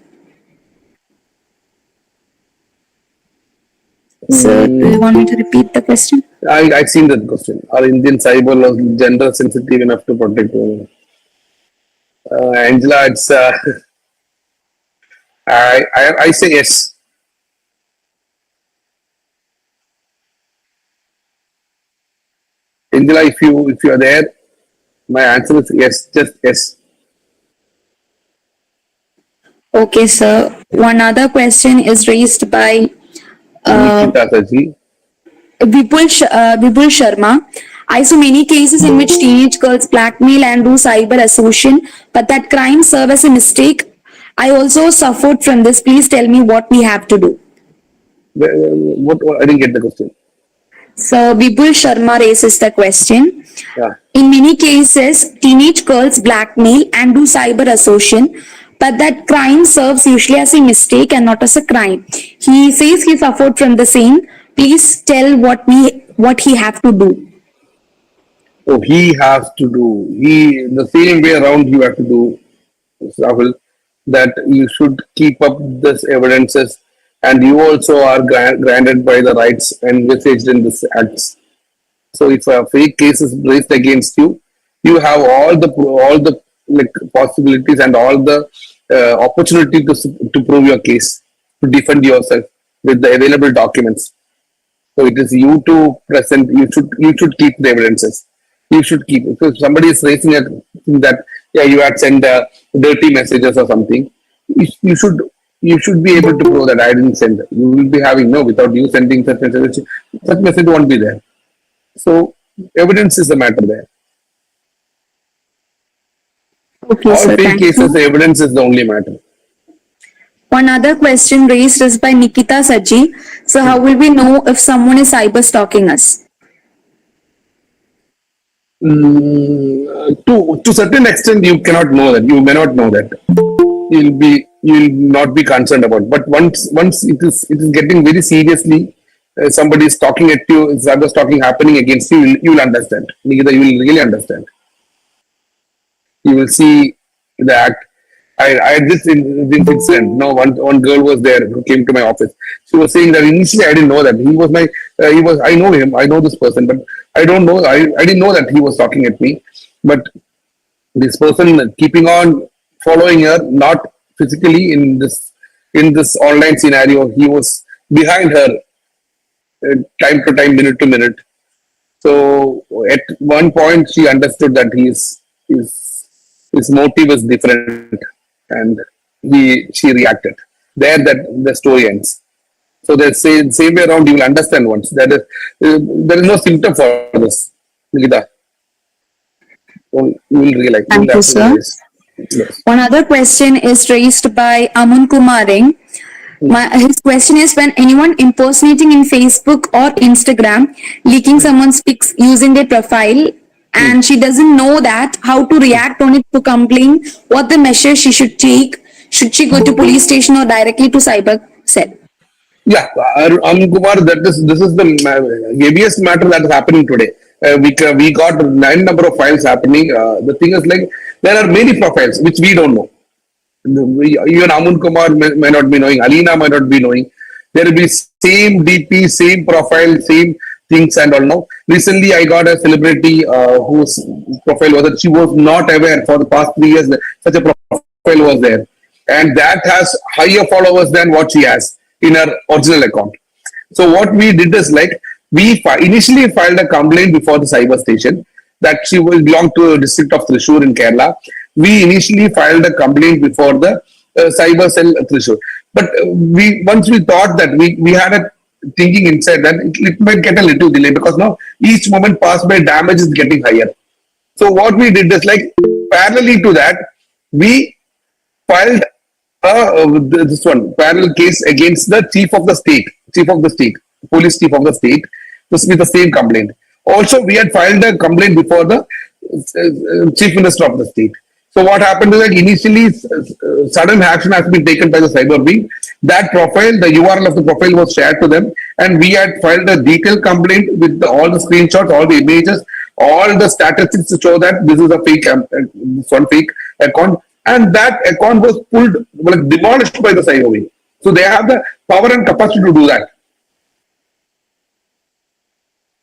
So, do you want me to repeat the question? I've seen that question. Are Indian cyber laws gender sensitive enough to protect women? Angela, it's I say yes. Angela, if you are there, my answer is yes, just yes. Okay, sir. One other question is raised by Nikita Saji. Vipul Sharma. I saw many cases in which teenage girls blackmail and do cyber assaultion, but that crime serve as a mistake. I also suffered from this. Please tell me what we have to do. What I didn't get the question. So Vipul Sharma raises the question. Yeah. In many cases, teenage girls blackmail and do cyber assaultion, but that crime serves usually as a mistake and not as a crime. He says he suffered from the same. Please tell what he have to do. So he has to do the same way around you have to do, Rahul, that you should keep up this evidences and you also are granted by the rights envisaged in this acts. So if a fake case is raised against you, you have all the like possibilities and all the opportunity to prove your case, to defend yourself with the available documents. So it is you to present. You should keep the evidences. You should keep it. So if somebody is raising a thing that you had sent dirty messages or something, you should be able to prove that I didn't send. You will be having no without you sending such message. Such message won't be there. So evidence is the matter there. Okay, All sir. fake Thank cases, you. the evidence is the only matter. One other question raised is by Nikita Saji. So how will we know if someone is cyber stalking us? To certain extent, you cannot know that. You may not know that. You'll not be concerned about. But once it is getting very seriously, somebody is talking at you, cyber stalking happening against you, you will understand. Nikita, you will really understand. You will see the act. I had this incident. No, one girl was there who came to my office. She was saying that initially I didn't know that he was my. I know him. I know this person, but I don't know. I didn't know that he was talking at me. But this person keeping on following her, not physically in this online scenario. He was behind her, time to time, minute to minute. So at one point, she understood that his motive is different, and she reacted. There, that the story ends. So the same way around, you will understand once. There is no symptom for this, Nikita. So you will realize. Thank you, sir. Yes. One other question is raised by Amun Kumaring. His question is, when anyone impersonating in Facebook or Instagram, leaking someone's pics using their profile, and she doesn't know that, how to react on it to complain, what the measures she should take, should she go to police station or directly to cyber cell? Yeah, Kumar, this is the heaviest matter that is happening today. We got 9 number of files happening. The thing is, like, there are many profiles which we don't know. Even Amun Kumar may not be knowing, Alina might not be knowing. There will be same DP, same profile, same things and all. Now, recently I got a celebrity whose profile was that she was not aware for the past 3 years that such a profile was there, and that has higher followers than what she has in her original account. So what we did is, like, we initially filed a complaint before the cyber station that she will belong to the district of Thrissur in Kerala. We initially filed a complaint before the cyber cell Thrissur. But once we thought that we had a thinking inside that it might get a little delay, because now each moment passed by, damage is getting higher. So what we did is, like, parallelly to that, we filed this one parallel case against the chief of the state, police chief of the state, with the same complaint. Also, we had filed a complaint before the chief minister of the state. So what happened is that initially sudden action has been taken by the cyber wing. That profile, the URL of the profile was shared to them, and we had filed a detailed complaint with all the screenshots, all the images, all the statistics show that this is a fake, this one fake account, and that account was pulled, like demolished by the cyber wing. So they have the power and capacity to do that.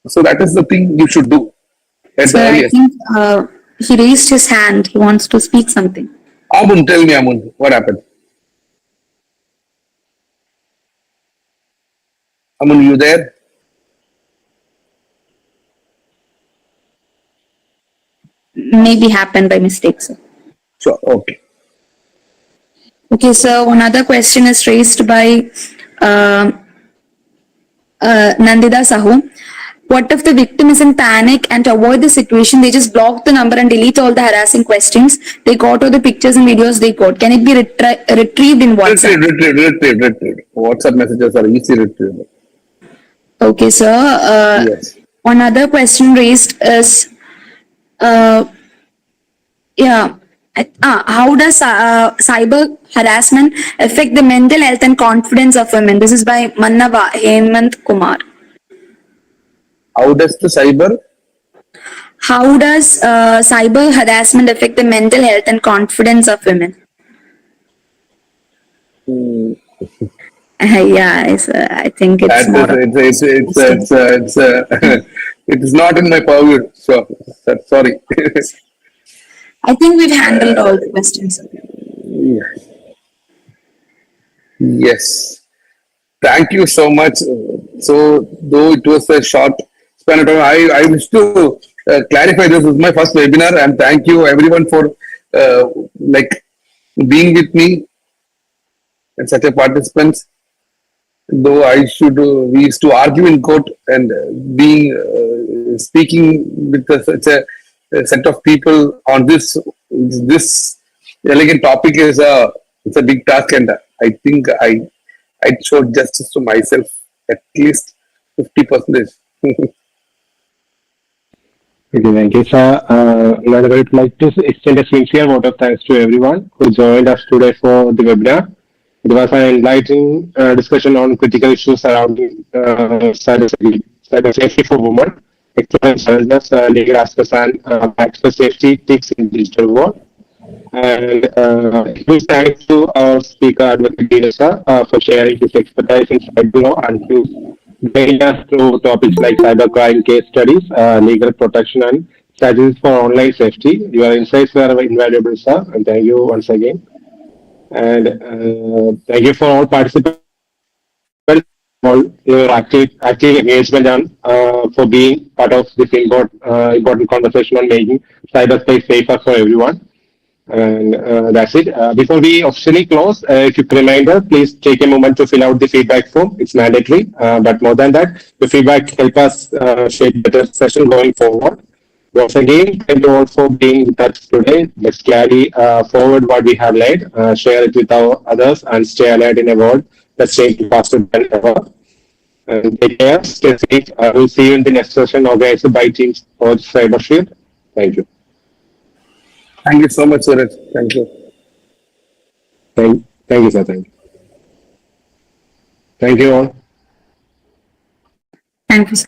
So that is the thing you should do at the Sir, I earliest. think he raised his hand. He wants to speak something. Amun, tell me, Amun, what happened? Amun, you there? Maybe happened by mistake, sir. Sure, okay. Okay, so another question is raised by uh, Nandida Sahu. What if the victim is in panic, and to avoid the situation, they just block the number and delete all the harassing questions they got, or the pictures and videos they got? Can it be retrieved in WhatsApp? Retrieve. WhatsApp messages are easy retrievable. Okay, sir. Yes. One other question raised is, how does cyber harassment affect the mental health and confidence of women? This is by Mannava Hemant Kumar. How does the cyber? How does cyber harassment affect the mental health and confidence of women? I think it's more. It is not in my purview. So sorry. I think we've handled all the questions. Yes. Thank you so much. So though it was a short span of time, I wish to clarify, this is my first webinar, and thank you everyone for like being with me and such a participants. Though we used to argue in court, and being speaking with such a set of people on this elegant topic is it's a big task, and I think I showed justice to myself at least 50%. Okay, thank you, sir. I would like to extend a sincere vote of thanks to everyone who joined us today for the webinar. It was an enlightening discussion on critical issues surrounding cyber safety for women, excellent challenges, legal aspects, and practical safety tips in digital world. And huge thanks to our speaker, Advocate Dina, for sharing his expertise in cyber law and to guide us through topics like cybercrime case studies, legal protection, and strategies for online safety. Your insights were invaluable, sir, and thank you once again. And thank you for all participants, for your active engagement, and for being part of this important conversation on making cyberspace safer for everyone. And that's it. Before we officially close, a quick reminder, please take a moment to fill out the feedback form. It's mandatory, but more than that, the feedback help us shape better session going forward. Once again, thank you all for being in touch today. Let's carry forward what we have learned, share it with our others, and stay alert in a world that's changing faster than ever. And take care, stay safe. We'll see you in the next session organized by Teams or CyberShield. Thank you. Thank you so much, Suraj. Thank you. Thank you, sir. Thank you. Thank you all. Thank you, sir.